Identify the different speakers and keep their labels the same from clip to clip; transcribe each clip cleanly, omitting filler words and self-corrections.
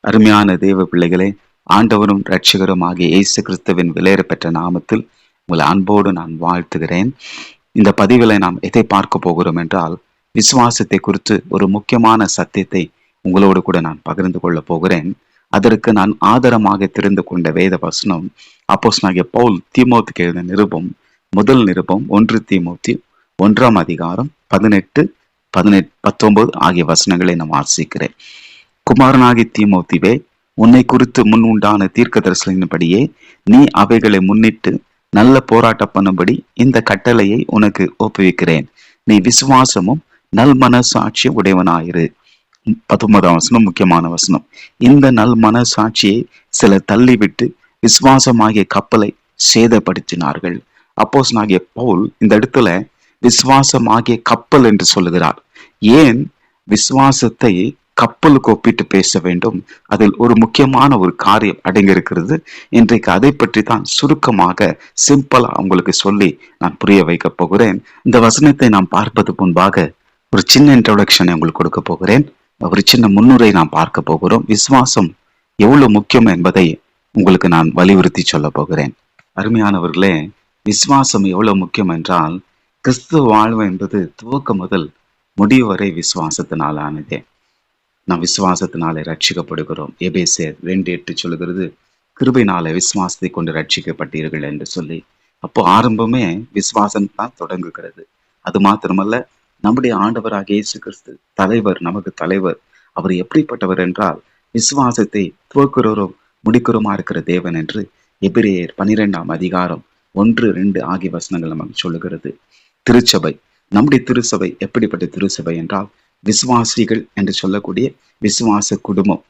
Speaker 1: அருமையான தேவ பிள்ளைகளே, ஆண்டவரும் இரட்சகரும் ஆகிய இயேசு கிறிஸ்துவின் விலையேற பெற்ற நாமத்தில் உங்களை அன்போடு நான் வாழ்த்துகிறேன். இந்த பதிவில் நாம் எதை பார்க்க போகிறோம் என்றால், விசுவாசத்தை குறித்து ஒரு முக்கியமான சத்தியத்தை உங்களோடு கூட நான் பகிர்ந்து கொள்ள போகிறேன். அதற்கு நான் ஆதாரமாக தெரிந்து கொண்ட வேத வசனம் அப்போஸ்தலனாகிய பவுல் தீமோத்தேயுக்கு எழுதின நிருபம், முதல் நிருபம் 1 தீமோத்தேயு 1 அதிகாரம் 18, 19 ஆகிய வசனங்களை நான் வாசிக்கிறேன். குமாரனாகி தீமோத்தேயுவே, உன்னை குறித்து முன் உண்டான தீர்க்க தரிசனத்தின்படியே நீ அவைகளை முன்னிட்டு நல்ல போராட்டம் பண்ணும்படி இந்த கட்டளையை உனக்கு ஒப்புவிக்கிறேன். நீ விசுவாசமும் நல் மனசாட்சி உடையவனாயிரு. 19ஆம் வசனம் முக்கியமான வசனம். இந்த நல் மனசாட்சியை சிலர் தள்ளிவிட்டு விசுவாசமாகிய கப்பலை சேதப்படுத்தினார்கள். அப்போஸ்தலனாகிய பவுல் இந்த இடத்துல விசுவாசமாகிய கப்பல் என்று சொல்லுகிறார். ஏன் விசுவாசத்தை கப்பலுக்கு ஒப்பிட்டு பேச வேண்டும்? அதில் ஒரு முக்கியமான ஒரு காரியம் அடங்கியிருக்கிறது. இன்றைக்கு அதை பற்றி தான் சுருக்கமாக சிம்பிளா உங்களுக்கு சொல்லி நான் புரிய வைக்க போகிறேன். இந்த வசனத்தை நாம் பார்ப்பது முன்பாக ஒரு சின்ன இன்ட்ரோடக்ஷனை உங்களுக்கு கொடுக்க போகிறேன். ஒரு சின்ன முன்னுரை நாம் பார்க்க போகிறோம். விசுவாசம் எவ்வளவு முக்கியம் என்பதை உங்களுக்கு நான் வலியுறுத்தி சொல்ல போகிறேன். அருமையானவர்களே, விசுவாசம் எவ்வளவு முக்கியம் என்றால், கிறிஸ்துவ வாழ்வு என்பது துவக்க முதல் முடிவு வரை விசுவாசத்தினால் ஆனதே. நாம் விசுவாசத்தினாலே ரட்சிக்கப்படுகிறோம். எபேசியர் 2:8 சொல்லுகிறது, கிருபையினாலே விசுவாசத்தை கொண்டு ரட்சிக்கப்பட்டீர்கள் என்று சொல்லி. அப்போ ஆரம்பமே விசுவாசம் தான் தொடங்குகிறது. அது மாத்திரமல்ல, நம்முடைய ஆண்டவராகிய இயேசு கிறிஸ்து தலைவர், நமக்கு தலைவர். அவர் எப்படிப்பட்டவர் என்றால், விசுவாசத்தை துவக்குறோரும் முடிக்கிறோமா இருக்கிற தேவன் என்று எபிரேயர் 12ஆம் அதிகாரம் 1, 2 ஆகிய வசனங்கள் நமக்கு சொல்லுகிறது. திருச்சபை, நம்முடைய திருச்சபை எப்படிப்பட்ட திருச்சபை என்றால், விசுவாசிகள் என்று சொல்லக்கூடிய விசுவாச குடும்பம்,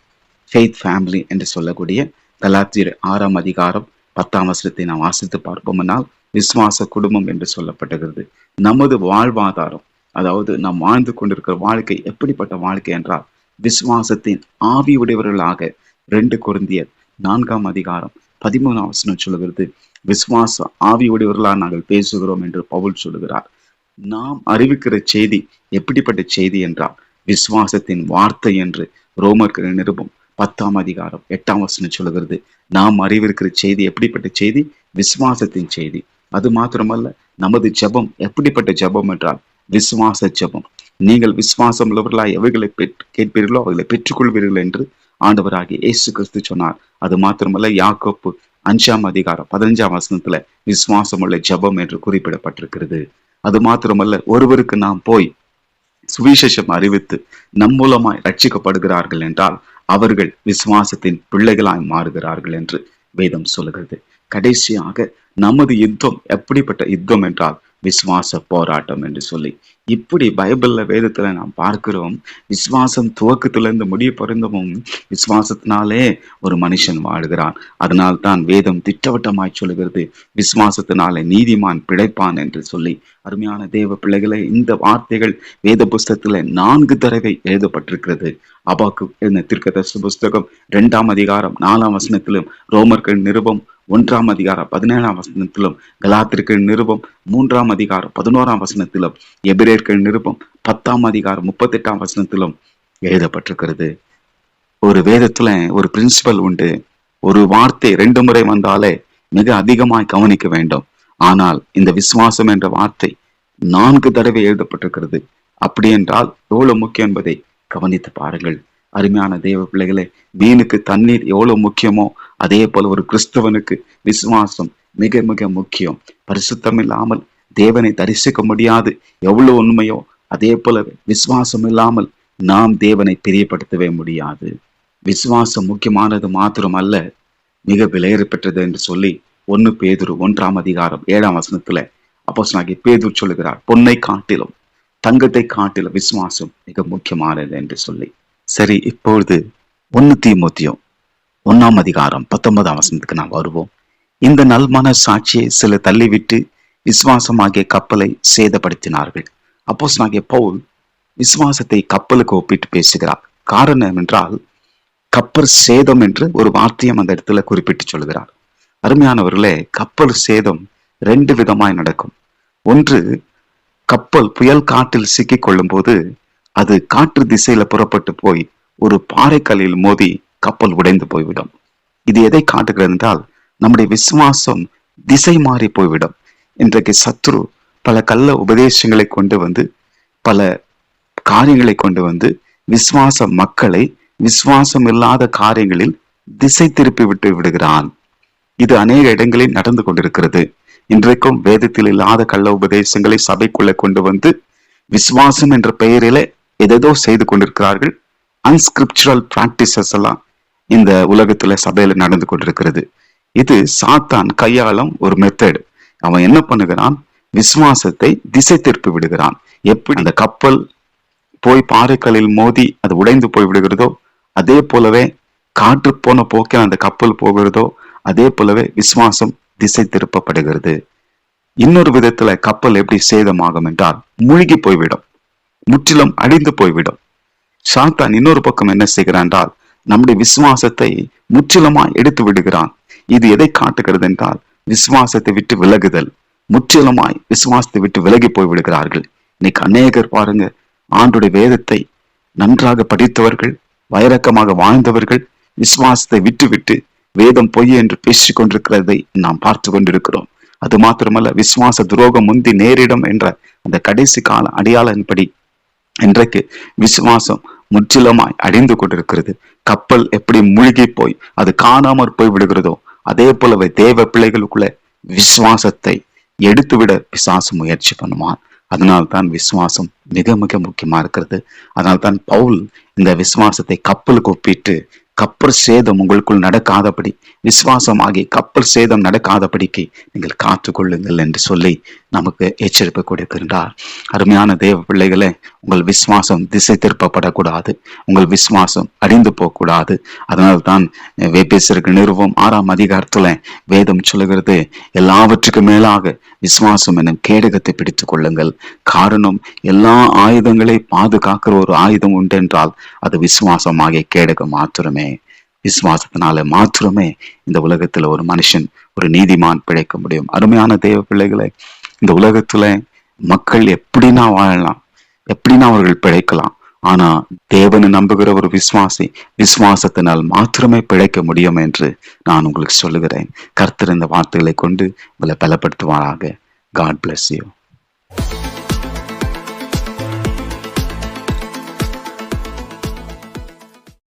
Speaker 1: ஃபெய்த் ஃபேமிலி என்று சொல்லக்கூடிய கலாத்தியர் 6ஆம் அதிகாரம் 10ஆம் வசனத்தை நாம் வாசித்து பார்ப்போம்னால், விசுவாச குடும்பம் என்று சொல்லப்பட்டிருக்கிறது. நமது வாழ்வாதாரம், அதாவது நாம் வாழ்ந்து கொண்டிருக்கிற வாழ்க்கை எப்படிப்பட்ட வாழ்க்கை என்றால், விசுவாசத்தின் ஆவி உடையவர்களாக 2 கொரிந்தியர் 4ஆம் அதிகாரம் 13ஆம் வசனம் சொல்லுகிறது, விசுவாச ஆவி உடையவர்களாக நாங்கள் பேசுகிறோம் என்று பவுல் சொல்லுகிறார். நாம் அறிவிக்கிற செய்தி எப்படிப்பட்ட செய்தி என்றால், விசுவாசத்தின் வார்த்தை என்று ரோமர்கள் நிருபம் 10ஆம் அதிகாரம் 8ஆம் வசனம் சொல்லுகிறது. நாம் அறிவிக்கிற செய்தி எப்படிப்பட்ட செய்தி? விசுவாசத்தின் செய்தி. அது மாத்திரமல்ல, நமது ஜெபம் எப்படிப்பட்ட ஜெபம் என்றால் விசுவாச ஜெபம். நீங்கள் விசுவாசம் உள்ளவர்களாய் எவைகளை கேட்பீர்களோ அவைகளை பெற்றுக்கொள்வீர்கள் என்று ஆண்டவராகிய இயேசு கிறிஸ்து சொன்னார். அது மாத்திரமல்ல, யாக்கோப்பு 5ஆம் அதிகாரம் 15ஆம் வசனத்துல விசுவாசம் உள்ள ஜெபம் என்று குறிப்பிடப்பட்டிருக்கிறது. அது மாத்திரமல்ல, ஒருவருக்கு நாம் போய் சுவிசேஷம் அறிவித்து நம் மூலமாய் ரட்சிக்கப்படுகிறார்கள் என்றால் அவர்கள் விசுவாசத்தின் பிள்ளைகளாய் மாறுகிறார்கள் என்று வேதம் சொல்லுகிறது. கடைசியாக நமது யுத்தம் எப்படிப்பட்ட யுத்தம் என்றால் விசுவாச போராட்டம் என்று சொல்லி, இப்படி பைபிள்ல வேதத்துல நாம் பார்க்கிறோம். விசுவாசம் துவக்கத்திலிருந்து முடிய பொருந்தமும் விசுவாசத்தினாலே ஒரு மனுஷன் வாழ்கிறான். அதனால் தான் வேதம் திட்டவட்டமாய் சொல்லுகிறது, விசுவாசத்தினாலே நீதிமான் பிழைப்பான் என்று சொல்லி. அருமையான தேவ பிள்ளைகளை, இந்த வார்த்தைகள் வேத புஸ்தகத்துல 4 தடவை எழுதப்பட்டிருக்கிறது. அபாக்கு எழுதின தீர்க்கதரிசி புஸ்தகம் 2ஆம் அதிகாரம் 4ஆம் வசனத்திலும், ரோமர்கள் நிருபம் 1ஆம் அதிகாரம் 17ஆம் வசனத்திலும், கலாத்தியர்கள் நிருபம் 3ஆம் அதிகாரம் 11ஆம் வசனத்திலும், எபிரேயர்கள் நிருபம் 10ஆம் அதிகாரம் 38ஆம் வசனத்திலும் எழுதப்பட்டிருக்கிறது. ஒரு வேதத்துல ஒரு பிரின்சிபல் உண்டு. ஒரு வார்த்தை 2 முறை வந்தாலே மிக அதிகமாய் கவனிக்க வேண்டும். ஆனால் இந்த விசுவாசம் என்ற வார்த்தை 4 தடவை எழுதப்பட்டிருக்கிறது. அப்படி என்றால் எவ்வளவு முக்கியம் என்பதை கவனித்து பாருங்கள். அருமையான தேவ பிள்ளைகளே, மீனுக்கு தண்ணீர் எவ்வளவு முக்கியமோ அதே போல ஒரு கிறிஸ்தவனுக்கு விசுவாசம் மிக மிக முக்கியம். பரிசுத்தம் இல்லாமல் தேவனை தரிசிக்க முடியாது எவ்வளவு உண்மையோ அதே போல விசுவாசம் இல்லாமல் நாம் தேவனை பிரியப்படுத்தவே முடியாது. விசுவாசம் முக்கியமானது மாத்திரம் அல்ல, மிக விலையேற பெற்றது என்று சொல்லி 1 பேதுரு 1ஆம் அதிகாரம் 7ஆம் வசனத்துல அப்போஸ்தலனாகிய பேதுரு சொல்லுகிறார், பொன்னை காட்டிலும் தங்கத்தை காட்டிலும் விசுவாசம் மிக முக்கியமானது என்று சொல்லி. சரி, இப்பொழுது 1 தீமோத்தேயு 1ஆம் அதிகாரம் 19ஆம் வசனத்துக்கு நாம் வருவோம். இந்த நல்மன சாட்சியை சில தள்ளிவிட்டு விசுவாசமாகிய கப்பலை சேதப்படுத்தினார்கள். அப்போஸ்தலனாகிய பவுல் விசுவாசத்தை கப்பலுக்கு ஒப்பிட்டு பேசுகிறார். காரணம் என்றால், கப்பல் சேதம் என்று ஒரு வார்த்தையும் அந்த இடத்துல குறிப்பிட்டு சொல்கிறார். அருமையானவர்களே, கப்பல் சேதம் 2 விதமாய் நடக்கும். ஒன்று, கப்பல் புயல் காற்றில் சிக்கிக் கொள்ளும் போது அது காற்று திசையில புறப்பட்டு போய் ஒரு பாறைக்கல்லில் மோதி கப்பல் உடைந்து போய்விடும். இது எதை காட்டுகிறது என்றால், நம்முடைய விசுவாசம் திசை மாறி போய்விடும். இன்றைக்கு சத்துரு பல கள்ள உபதேசங்களை கொண்டு வந்து, பல காரியங்களை கொண்டு வந்து விசுவாச மக்களை விசுவாசம் இல்லாத காரியங்களில் திசை திருப்பி விட்டு விடுகிறான். இது அநேக இடங்களில் நடந்து கொண்டிருக்கிறது. இன்றைக்கும் வேதத்தில் இல்லாத கள்ள உபதேசங்களை சபைக்குள்ள கொண்டு வந்து விசுவாசம் என்ற பெயரிலே எதோ செய்து கொண்டிருக்கிறார்கள். அன்ஸ்கிரிப்சுரல் பிராக்டிசஸ் எல்லாம் இந்த உலகத்துல சபையில நடந்து கொண்டிருக்கிறது. இது சாத்தான் கையாளும் ஒரு மெத்தட். அவன் என்ன பண்ணுகிறான்? விசுவாசத்தை திசை திருப்பி விடுகிறான். எப்படி அந்த கப்பல் போய் பாறைகளில் மோதி அது உடைந்து போய் விடுகிறதோ, அதே போலவே காற்று போன போக்கில் அந்த கப்பல் போகிறதோ, அதே போலவே விசுவாசம் திசை திருப்பப்படுகிறது. இன்னொரு விதத்துல கப்பல் எப்படி சேதமாகும் என்றால், மூழ்கி போய்விடும், முற்றிலும் அழிந்து போய்விடும். சாத்தான் இன்னொரு பக்கம் என்ன செய்கிறான் என்றால், நம்முடைய விசுவாசத்தை முற்றிலுமாய் எடுத்து விடுகிறான். இது எதை காட்டுகிறது என்றால், விசுவாசத்தை விட்டு விலகுதல். முற்றிலுமாய் விசுவாசத்தை விட்டு விலகி போய் விடுகிறார்கள். இன்னைக்கு அநேகர் பாருங்க, ஆண்டுடைய வேதத்தை நன்றாக படித்தவர்கள், வைரக்கமாக வாழ்ந்தவர்கள், விசுவாசத்தை விட்டு வேதம் பொய் என்று பேசிக் கொண்டிருக்கிறதை நாம் பார்த்து கொண்டிருக்கிறோம். அது மாத்திரமல்ல, விசுவாச துரோகம் முந்தி நேரிடும் என்ற அந்த கடைசி கால அடையாளன்படி இன்றைக்கு விசுவாசம் முற்றிலுமாய் அழிந்து கொண்டிருக்கிறது. கப்பல் எப்படி மூழ்கி போய் அது காணாமற் போய் விடுகிறதோ, அதே போலவே தேவ பிள்ளைகளுக்குள்ள விசுவாசத்தை எடுத்துவிட பிசாசு முயற்சி பண்ணுவான். அதனால்தான் விசுவாசம் மிக மிக முக்கியமா இருக்கிறது. அதனால்தான் பவுல் இந்த விசுவாசத்தை கப்பலுக்கு ஒப்பிட்டு, கப்பல் சேதம் உங்களுக்குள் நடக்காதபடி, விசுவாசமாகி கப்பல் சேதம் நடக்காதபடிக்கு நீங்கள் காத்துக்கொள்ளுங்கள் என்று சொல்லி நமக்கு எச்சரிப்பு கொடுக்கின்றார். அருமையான தேவ பிள்ளைகளே, உங்கள் விசுவாசம் திசை திருப்பப்படக்கூடாது, உங்கள் விசுவாசம் அழிந்து போகக்கூடாது. அதனால்தான் எபேசியருக்கு நிறுவம் 6ஆம் அதிகாரத்துல வேதம் சொல்லுகிறது, எல்லாவற்றுக்கும் மேலாக விசுவாசம் என்னும் கேடகத்தை பிடித்துக் கொள்ளுங்கள். காரணம், எல்லா ஆயுதங்களை பாதுகாக்கிற ஒரு ஆயுதம் உண்டு என்றால் அது விசுவாசமாகிய கேடகம் மாத்திரமே. விசுவாசத்தினால மாத்திரமே இந்த உலகத்துல ஒரு மனுஷன், ஒரு நீதிமான் பிழைக்க முடியும். அருமையான தேவ பிள்ளைகளை, இந்த உலகத்துல மக்கள் எப்படின்னா வாழலாம், எப்படின்னா அவர்கள் பிழைக்கலாம். ஆனா தேவனை நம்புகிற ஒரு விசுவாசி விசுவாசத்தினால் மாத்திரமே பிழைக்க முடியும் என்று நான் உங்களுக்கு சொல்லுகிறேன். கர்த்தர் இந்த வார்த்தைகளை கொண்டு உங்களை பலப்படுத்துவாராக. God bless you.